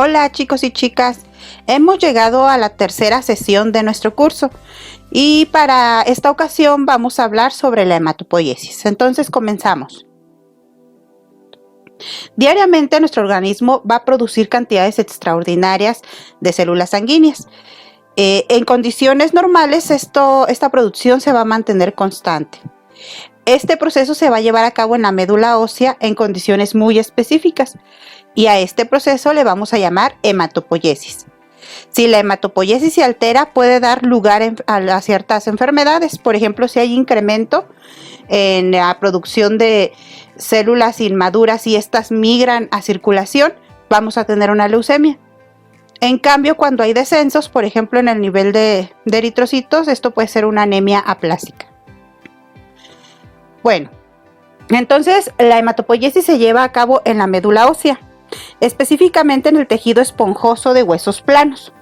Hola chicos y chicas, hemos llegado a la tercera sesión de nuestro curso y para esta ocasión vamos a hablar sobre la hematopoiesis. Entonces comenzamos. Diariamente nuestro organismo va a producir cantidades extraordinarias de células sanguíneas. En condiciones normales esta producción se va a mantener constante. Este proceso se va a llevar a cabo en la médula ósea en condiciones muy específicas y a este proceso le vamos a llamar hematopoiesis. Si la hematopoiesis se altera, puede dar lugar a ciertas enfermedades. Por ejemplo, si hay incremento en la producción de células inmaduras y estas migran a circulación, vamos a tener una leucemia. En cambio, cuando hay descensos, por ejemplo, en el nivel de eritrocitos, esto puede ser una anemia aplásica. Bueno, entonces la hematopoiesis se lleva a cabo en la médula ósea, específicamente en el tejido esponjoso de huesos planos.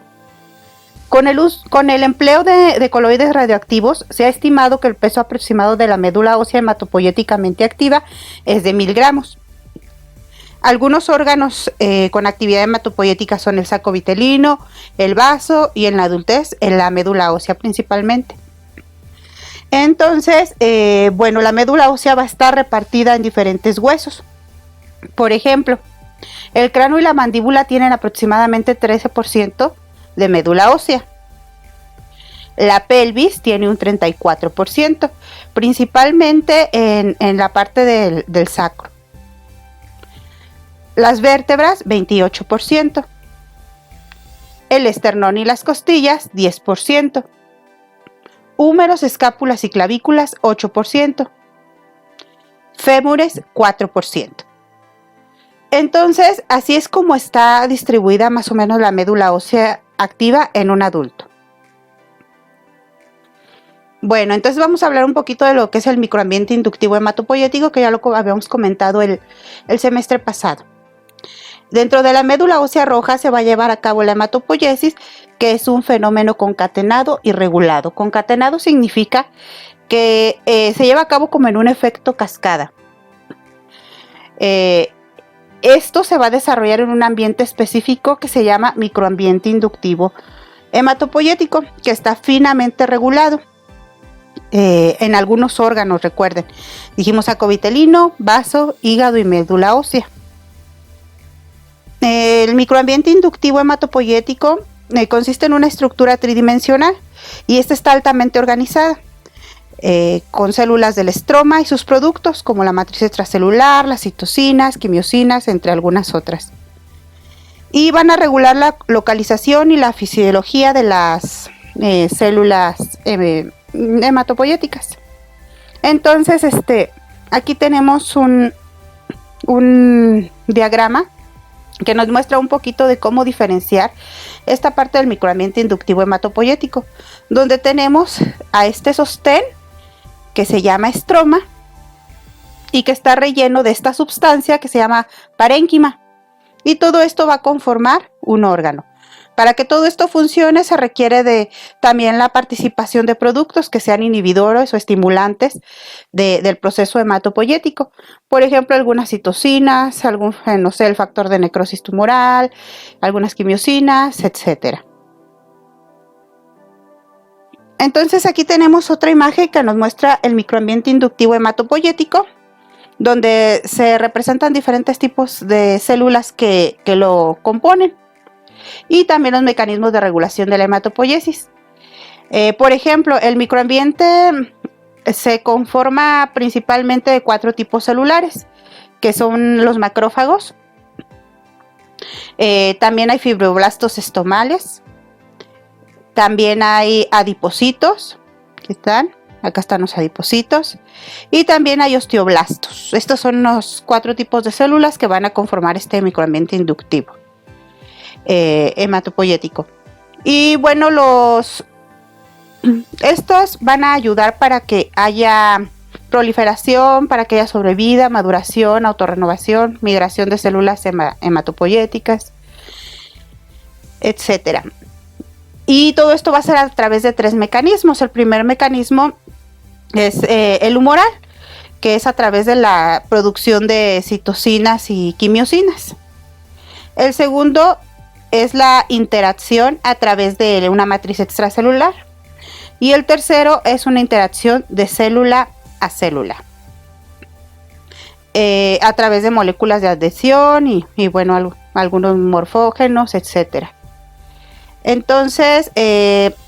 Con el empleo de coloides radioactivos, se ha estimado que el peso aproximado de la médula ósea hematopoiéticamente activa es de 1000 gramos. Algunos órganos con actividad hematopoiética son el saco vitelino, el vaso y en la adultez en la médula ósea principalmente. Entonces, la médula ósea va a estar repartida en diferentes huesos. Por ejemplo, el cráneo y la mandíbula tienen aproximadamente 13% de médula ósea. La pelvis tiene un 34%, principalmente en la parte del sacro. Las vértebras, 28%. El esternón y las costillas, 10%. Húmeros, escápulas y clavículas, 8%. Fémures, 4%. Entonces, así es como está distribuida más o menos la médula ósea activa en un adulto. Bueno, entonces vamos a hablar un poquito de lo que es el microambiente inductivo hematopoiético, que ya lo habíamos comentado el semestre pasado. Dentro de la médula ósea roja se va a llevar a cabo la hematopoiesis, que es un fenómeno concatenado y regulado. Concatenado significa que se lleva a cabo como en un efecto cascada. Esto se va a desarrollar en un ambiente específico que se llama microambiente inductivo hematopoiético, que está finamente regulado en algunos órganos, recuerden. Dijimos saco vitelino, vaso, hígado y médula ósea. El microambiente inductivo hematopoiético consiste en una estructura tridimensional y esta está altamente organizada con células del estroma y sus productos como la matriz extracelular, las citocinas, quimiosinas, entre algunas otras. Y van a regular la localización y la fisiología de las células hematopoiéticas. Entonces, aquí tenemos un diagrama que nos muestra un poquito de cómo diferenciar esta parte del microambiente inductivo hematopoiético, donde tenemos a este sostén que se llama estroma y que está relleno de esta sustancia que se llama parénquima, y todo esto va a conformar un órgano. Para que todo esto funcione se requiere también la participación de productos que sean inhibidores o estimulantes del proceso hematopoiético. Por ejemplo, algunas citocinas, el factor de necrosis tumoral, algunas quimiosinas, etc. Entonces aquí tenemos otra imagen que nos muestra el microambiente inductivo hematopoiético, donde se representan diferentes tipos de células que lo componen, y también los mecanismos de regulación de la hematopoiesis. Por ejemplo, el microambiente se conforma principalmente de 4 tipos celulares, que son los macrófagos. También hay fibroblastos estomales. También hay adipocitos, acá están los adipocitos, y también hay osteoblastos. Estos son los 4 tipos de células que van a conformar este microambiente inductivo hematopoiético. Y bueno, estos van a ayudar para que haya proliferación, para que haya sobrevida, maduración, autorrenovación, migración de células hematopoiéticas, etcétera. Y todo esto va a ser a través de 3 mecanismos. El primer mecanismo es el humoral, que es a través de la producción de citocinas y quimiosinas. El segundo es la interacción a través de una matriz extracelular. Y el tercero es una interacción de célula a célula. A través de moléculas de adhesión y bueno, algunos morfógenos, etcétera. Entonces,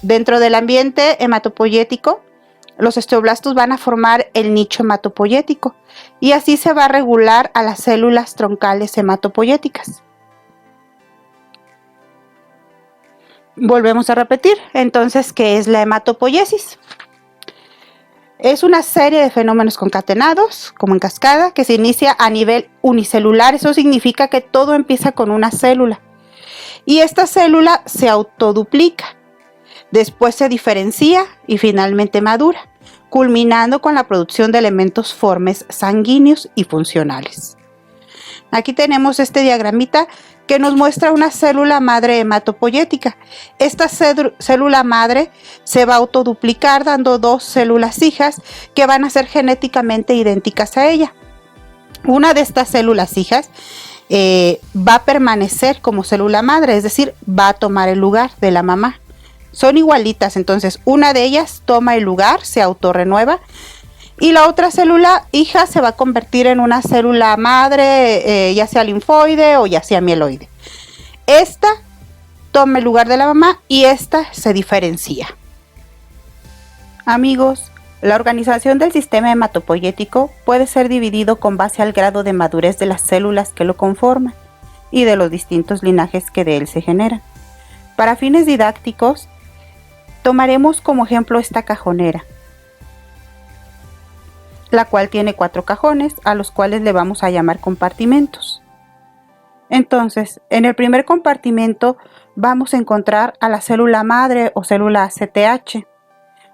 dentro del ambiente hematopoyético, los osteoblastos van a formar el nicho hematopoyético y así se va a regular a las células troncales hematopoyéticas. Volvemos a repetir, entonces, ¿qué es la hematopoiesis? Es una serie de fenómenos concatenados, como en cascada, que se inicia a nivel unicelular. Eso significa que todo empieza con una célula. Y esta célula se autoduplica, después se diferencia y finalmente madura, culminando con la producción de elementos formes sanguíneos y funcionales. Aquí tenemos este diagramita que nos muestra una célula madre hematopoyética. Esta célula madre se va a autoduplicar dando dos células hijas que van a ser genéticamente idénticas a ella. Una de estas células hijas va a permanecer como célula madre, es decir, va a tomar el lugar de la mamá. Son igualitas, entonces una de ellas toma el lugar, se autorrenueva, y la otra célula hija se va a convertir en una célula madre, ya sea linfoide o ya sea mieloide. Esta toma el lugar de la mamá y esta se diferencia. Amigos, la organización del sistema hematopoyético puede ser dividido con base al grado de madurez de las células que lo conforman y de los distintos linajes que de él se generan. Para fines didácticos, tomaremos como ejemplo esta cajonera, la cual tiene 4 cajones a los cuales le vamos a llamar compartimentos. Entonces, en el primer compartimento vamos a encontrar a la célula madre o célula ACTH,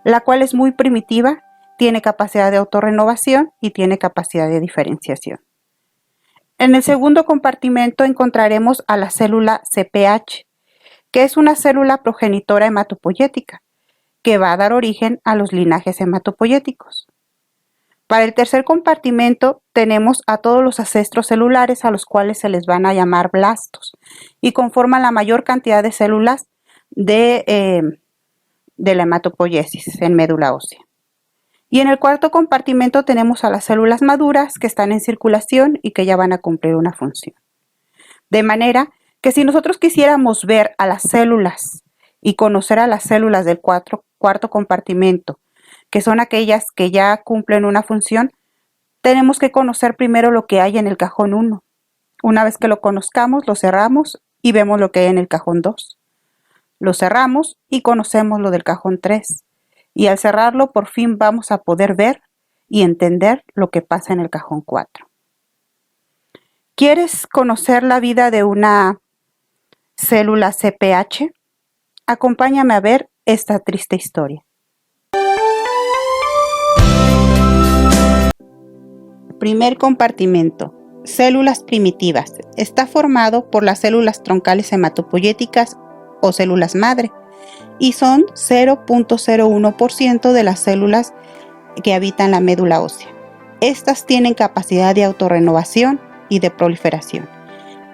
la cual es muy primitiva, tiene capacidad de autorrenovación y tiene capacidad de diferenciación. En el segundo compartimento encontraremos a la célula CPH, que es una célula progenitora hematopoyética, que va a dar origen a los linajes hematopoyéticos. Para el tercer compartimento tenemos a todos los ancestros celulares a los cuales se les van a llamar blastos y conforman la mayor cantidad de células de la hematopoiesis en médula ósea. Y en el cuarto compartimento tenemos a las células maduras que están en circulación y que ya van a cumplir una función. De manera que si nosotros quisiéramos ver a las células y conocer a las células del cuarto compartimento, que son aquellas que ya cumplen una función, tenemos que conocer primero lo que hay en el cajón 1. Una vez que lo conozcamos, lo cerramos y vemos lo que hay en el cajón 2. Lo cerramos y conocemos lo del cajón 3. Y al cerrarlo, por fin vamos a poder ver y entender lo que pasa en el cajón 4. ¿Quieres conocer la vida de una célula CPH? Acompáñame a ver esta triste historia. Primer compartimento, células primitivas. Está formado por las células troncales hematopoyéticas o células madre y son 0.01% de las células que habitan la médula ósea. Estas tienen capacidad de autorrenovación y de proliferación.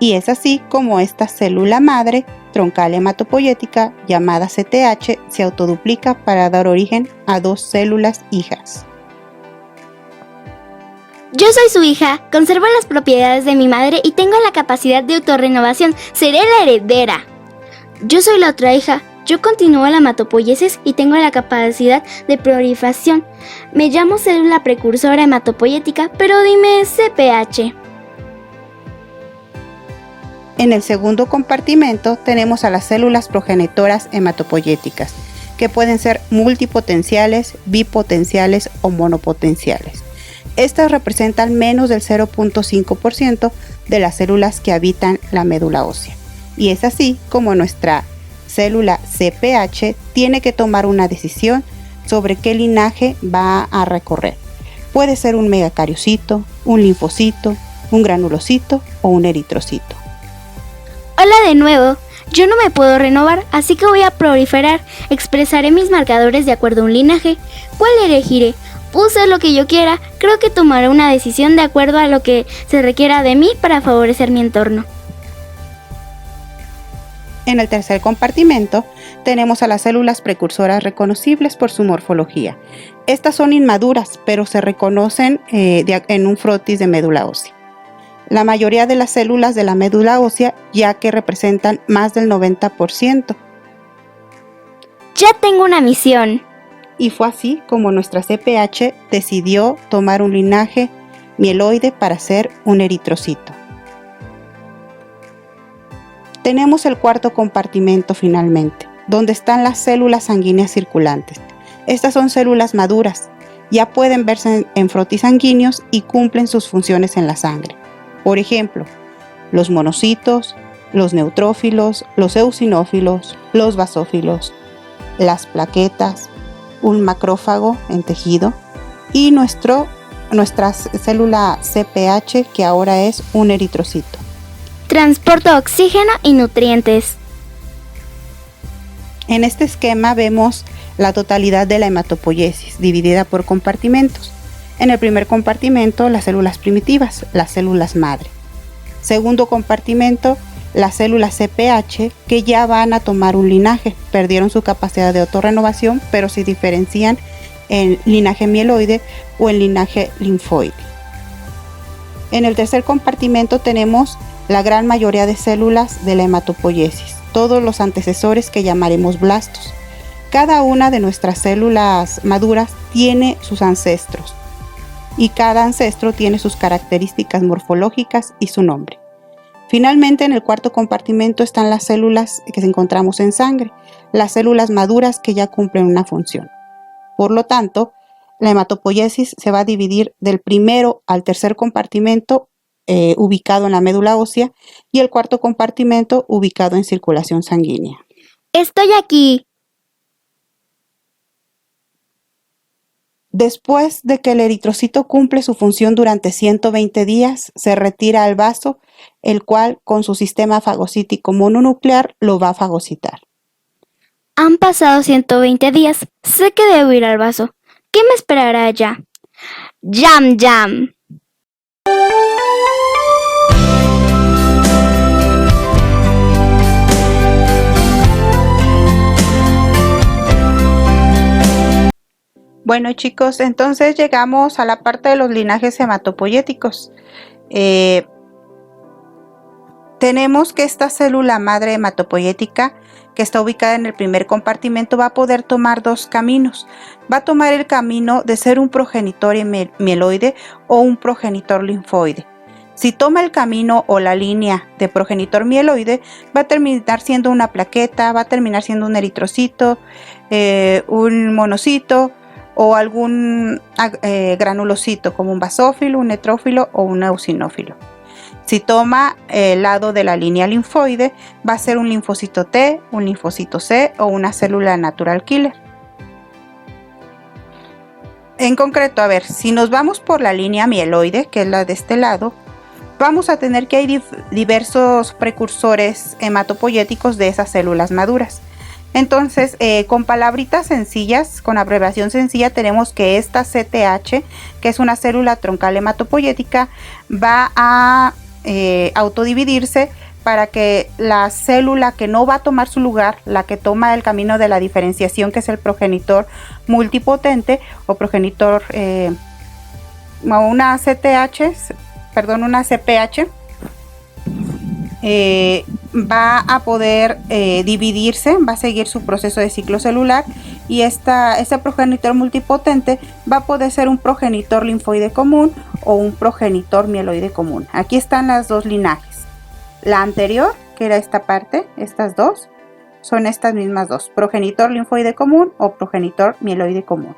Y es así como esta célula madre troncal hematopoyética llamada CTH se autoduplica para dar origen a 2 células hijas. Yo soy su hija, conservo las propiedades de mi madre y tengo la capacidad de autorrenovación. Seré la heredera. Yo soy la otra hija. Yo continúo la hematopoiesis y tengo la capacidad de proliferación. Me llamo célula precursora hematopoyética, pero dime CPH. En el segundo compartimento tenemos a las células progenitoras hematopoyéticas, que pueden ser multipotenciales, bipotenciales o monopotenciales. Estas representan menos del 0.5% de las células que habitan la médula ósea. Y es así como nuestra célula CPH tiene que tomar una decisión sobre qué linaje va a recorrer. Puede ser un megacariocito, un linfocito, un granulocito o un eritrocito. Hola de nuevo. Yo no me puedo renovar, así que voy a proliferar. Expresaré mis marcadores de acuerdo a un linaje. ¿Cuál elegiré? Puedo ser lo que yo quiera. Creo que tomaré una decisión de acuerdo a lo que se requiera de mí para favorecer mi entorno. En el tercer compartimento tenemos a las células precursoras reconocibles por su morfología. Estas son inmaduras, pero se reconocen en un frotis de médula ósea. La mayoría de las células de la médula ósea, ya que representan más del 90%. Ya tengo una misión. Y fue así como nuestra CPH decidió tomar un linaje mieloide para ser un eritrocito. Tenemos el cuarto compartimento finalmente, donde están las células sanguíneas circulantes. Estas son células maduras, ya pueden verse en frotis sanguíneos y cumplen sus funciones en la sangre. Por ejemplo, los monocitos, los neutrófilos, los eosinófilos, los basófilos, las plaquetas, un macrófago en tejido y nuestra célula CPH, que ahora es un eritrocito. Transporta oxígeno y nutrientes. En este esquema vemos la totalidad de la hematopoiesis, dividida por compartimentos. En el primer compartimento, las células primitivas, las células madre. Segundo compartimento, las células CPH, que ya van a tomar un linaje, perdieron su capacidad de autorrenovación, pero se diferencian en linaje mieloide o en linaje linfoide. En el tercer compartimento tenemos la gran mayoría de células de la hematopoiesis, todos los antecesores que llamaremos blastos. Cada una de nuestras células maduras tiene sus ancestros y cada ancestro tiene sus características morfológicas y su nombre. Finalmente, en el cuarto compartimento están las células que encontramos en sangre, las células maduras que ya cumplen una función. Por lo tanto, la hematopoiesis se va a dividir del primero al tercer compartimento ubicado en la médula ósea y el cuarto compartimento ubicado en circulación sanguínea. Estoy aquí. Después de que el eritrocito cumple su función durante 120 días, se retira al vaso, el cual con su sistema fagocítico mononuclear lo va a fagocitar. Han pasado 120 días. Sé que debo ir al vaso. ¿Qué me esperará allá? ¡Yam, yam! Bueno, chicos, entonces llegamos a la parte de los linajes hematopoyéticos. Tenemos que esta célula madre hematopoyética, que está ubicada en el primer compartimento, va a poder tomar dos caminos. Va a tomar el camino de ser un progenitor mieloide o un progenitor linfoide. Si toma el camino o la línea de progenitor mieloide, va a terminar siendo una plaqueta, va a terminar siendo un eritrocito, un monocito o algún granulocito como un basófilo, un neutrófilo o un eosinófilo. Si toma el lado de la línea linfoide, va a ser un linfocito T, un linfocito C o una célula natural killer. En concreto, a ver, si nos vamos por la línea mieloide, que es la de este lado, vamos a tener que hay diversos precursores hematopoyéticos de esas células maduras. Entonces, con palabritas sencillas, con abreviación sencilla, tenemos que esta CTH, que es una célula troncal hematopoyética, va a autodividirse para que la célula que no va a tomar su lugar, la que toma el camino de la diferenciación, que es el progenitor multipotente o progenitor, una CPH, va a poder dividirse, va a seguir su proceso de ciclo celular y este progenitor multipotente va a poder ser un progenitor linfoide común o un progenitor mieloide común. Aquí están las dos linajes. La anterior, que era esta parte, estas dos, son estas mismas dos, progenitor linfoide común o progenitor mieloide común.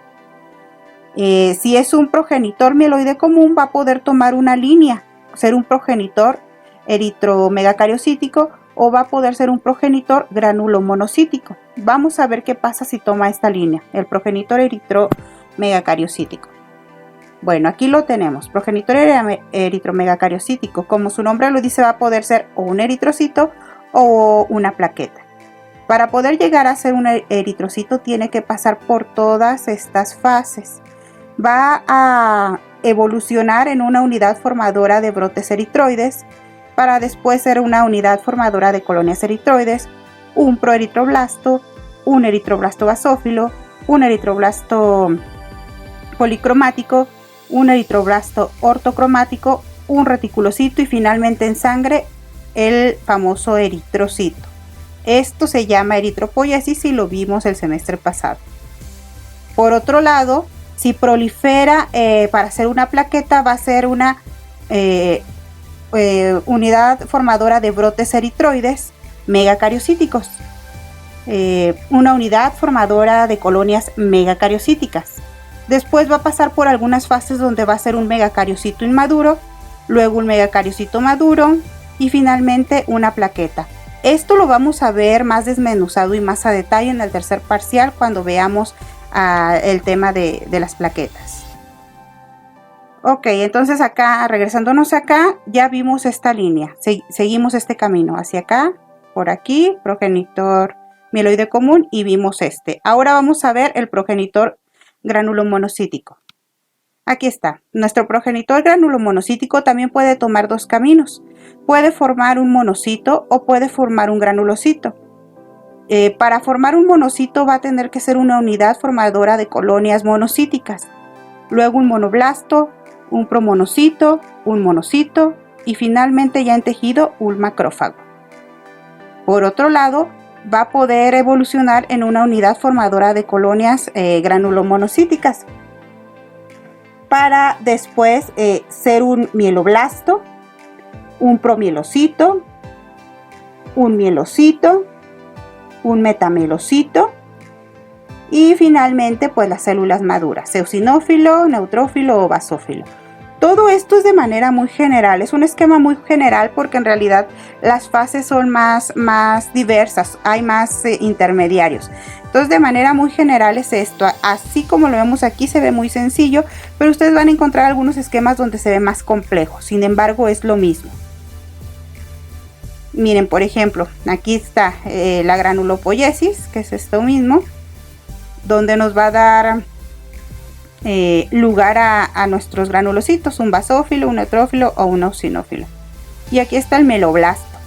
Si es un progenitor mieloide común, va a poder tomar una línea, ser un progenitor eritromegacariocítico o va a poder ser un progenitor granulomonocítico. Vamos a ver qué pasa si toma esta línea, el progenitor eritromegacariocítico. Bueno, aquí lo tenemos, progenitor eritromegacariocítico. Como su nombre lo dice, va a poder ser o un eritrocito o una plaqueta. Para poder llegar a ser un eritrocito tiene que pasar por todas estas fases. Va a evolucionar en una unidad formadora de brotes eritroides, para después ser una unidad formadora de colonias eritroides, un proeritroblasto, un eritroblasto basófilo, un eritroblasto policromático, un eritroblasto ortocromático, un reticulocito y finalmente en sangre el famoso eritrocito. Esto se llama eritropoiesis y lo vimos el semestre pasado. Por otro lado, si prolifera para hacer una plaqueta, va a ser una unidad formadora de brotes eritroides megacariocíticos, una unidad formadora de colonias megacariocíticas. Después va a pasar por algunas fases donde va a ser un megacariocito inmaduro, luego un megacariocito maduro y finalmente una plaqueta. Esto lo vamos a ver más desmenuzado y más a detalle en el tercer parcial cuando veamos el tema de las plaquetas. Ok, entonces acá, regresándonos acá, ya vimos esta línea. Seguimos este camino hacia acá, por aquí, progenitor mieloide común y vimos este. Ahora vamos a ver el progenitor granulomonocítico. Aquí está. Nuestro progenitor granulomonocítico también puede tomar dos caminos. Puede formar un monocito o puede formar un granulocito. Para formar un monocito va a tener que ser una unidad formadora de colonias monocíticas. Luego un monoblasto, un promonocito, un monocito y finalmente ya en tejido un macrófago. Por otro lado, va a poder evolucionar en una unidad formadora de colonias granulomonocíticas para después ser un mieloblasto, un promielocito, un mielocito, un metamielocito y finalmente pues las células maduras, eosinófilo, neutrófilo o basófilo. Todo esto es de manera muy general, es un esquema muy general porque en realidad las fases son más diversas, hay más intermediarios. Entonces de manera muy general es esto, así como lo vemos aquí se ve muy sencillo, pero ustedes van a encontrar algunos esquemas donde se ve más complejo, sin embargo es lo mismo. Miren, por ejemplo, aquí está la granulopoiesis, que es esto mismo, donde nos va a dar lugar a nuestros granulocitos, un basófilo, un neutrófilo o un eosinófilo. Y aquí está el mieloblasto.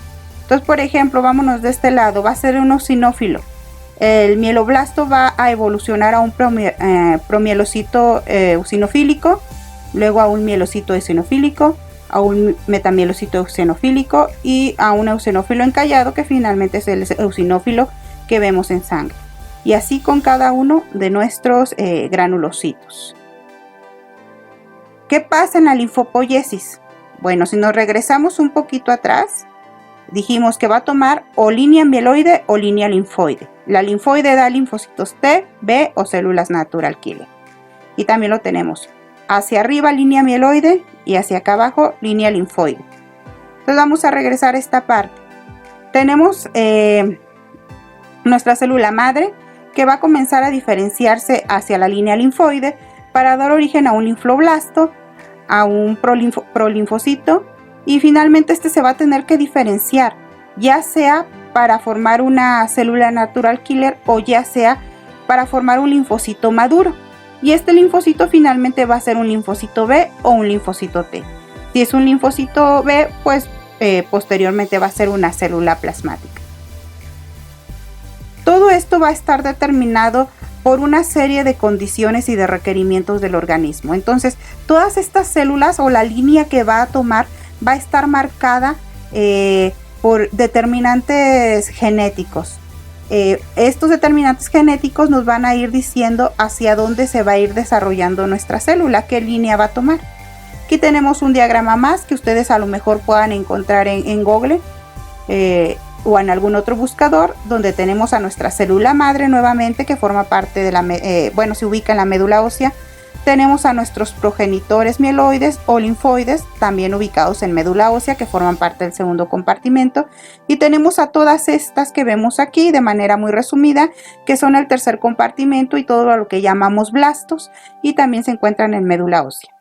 Entonces, por ejemplo, vámonos de este lado, va a ser un eosinófilo. El mieloblasto va a evolucionar a un promielocito eosinofílico, luego a un mielocito eosinofílico, a un metamielocito eosinofílico y a un eosinófilo encallado que finalmente es el eosinófilo que vemos en sangre. Y así con cada uno de nuestros granulocitos. ¿Qué pasa en la linfopoiesis? Bueno, si nos regresamos un poquito atrás, dijimos que va a tomar o línea mieloide o línea linfoide. La linfoide da linfocitos T, B o células natural killer. Y también lo tenemos hacia arriba línea mieloide y hacia acá abajo línea linfoide. Entonces vamos a regresar a esta parte. Tenemos nuestra célula madre que va a comenzar a diferenciarse hacia la línea linfoide para dar origen a un linfoblasto, a un prolinfocito y finalmente este se va a tener que diferenciar, ya sea para formar una célula natural killer o ya sea para formar un linfocito maduro. Y este linfocito finalmente va a ser un linfocito B o un linfocito T. Si es un linfocito B, pues posteriormente va a ser una célula plasmática. Todo esto va a estar determinado por una serie de condiciones y de requerimientos del organismo. Entonces, todas estas células o la línea que va a tomar va a estar marcada por determinantes genéticos. Estos determinantes genéticos nos van a ir diciendo hacia dónde se va a ir desarrollando nuestra célula, qué línea va a tomar. Aquí tenemos un diagrama más que ustedes a lo mejor puedan encontrar en Google o en algún otro buscador, donde tenemos a nuestra célula madre nuevamente que forma parte de la, se ubica en la médula ósea. Tenemos a nuestros progenitores mieloides o linfoides, también ubicados en médula ósea, que forman parte del segundo compartimento. Y tenemos a todas estas que vemos aquí de manera muy resumida, que son el tercer compartimento y todo lo que llamamos blastos, y también se encuentran en médula ósea.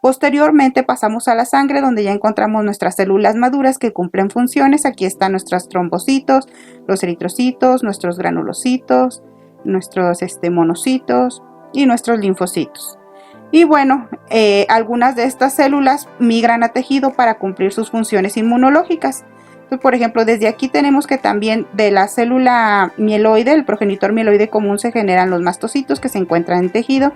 Posteriormente pasamos a la sangre, donde ya encontramos nuestras células maduras que cumplen funciones. Aquí están nuestros trombocitos, los eritrocitos, nuestros granulocitos, nuestros monocitos y nuestros linfocitos. Y bueno, algunas de estas células migran a tejido para cumplir sus funciones inmunológicas. Entonces, por ejemplo, desde aquí tenemos que también de la célula mieloide, el progenitor mieloide común, se generan los mastocitos que se encuentran en tejido.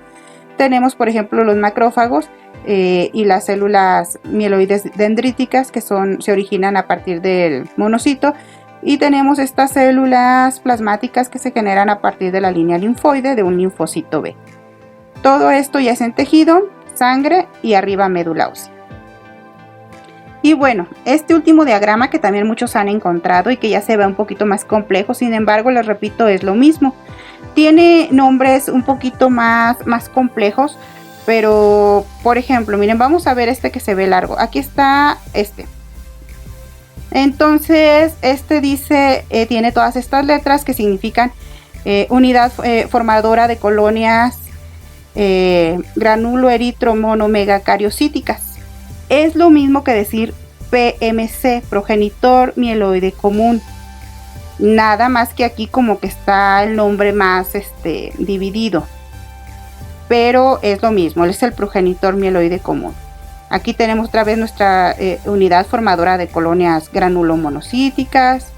Tenemos, por ejemplo, los macrófagos y las células mieloides dendríticas que se originan a partir del monocito. Y tenemos estas células plasmáticas que se generan a partir de la línea linfoide de un linfocito B. Todo esto ya es en tejido, sangre y arriba médula ósea. Y bueno, este último diagrama que también muchos han encontrado y que ya se ve un poquito más complejo, sin embargo, les repito, es lo mismo. Tiene nombres un poquito más complejos, pero por ejemplo, miren, vamos a ver este que se ve largo. Aquí está este. Entonces, este dice, tiene todas estas letras que significan unidad formadora de colonias granulo eritro mono megacariocíticas. Es lo mismo que decir PMC, progenitor mieloide común. Nada más que aquí como que está el nombre más dividido. Pero es lo mismo, es el progenitor mieloide común. Aquí tenemos otra vez nuestra unidad formadora de colonias granulomonocíticas.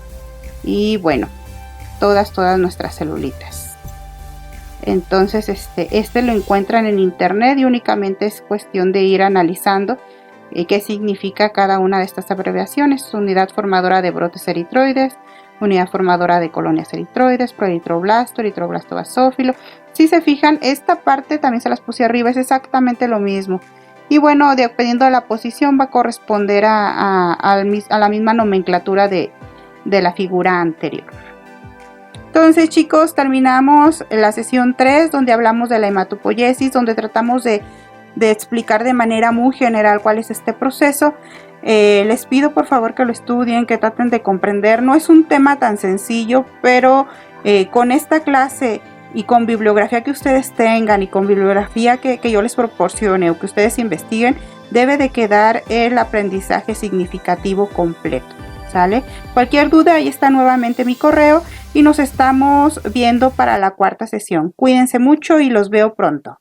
Y bueno, todas nuestras celulitas. Entonces este lo encuentran en internet y únicamente es cuestión de ir analizando qué significa cada una de estas abreviaciones. Unidad formadora de brotes eritroides, unidad formadora de colonias eritroides, proeritroblasto, eritroblasto basófilo. Si se fijan, esta parte también se las puse arriba, es exactamente lo mismo. Y bueno, dependiendo de la posición va a corresponder a la misma nomenclatura de la figura anterior. Entonces, chicos, terminamos la sesión 3, donde hablamos de la hematopoiesis, donde tratamos de explicar de manera muy general cuál es este proceso. Les pido por favor que lo estudien, que traten de comprender. No es un tema tan sencillo, pero con esta clase y con bibliografía que ustedes tengan y con bibliografía que yo les proporcione o que ustedes investiguen, debe de quedar el aprendizaje significativo completo. ¿Sale? Cualquier duda, ahí está nuevamente mi correo y nos estamos viendo para la cuarta sesión. Cuídense mucho y los veo pronto.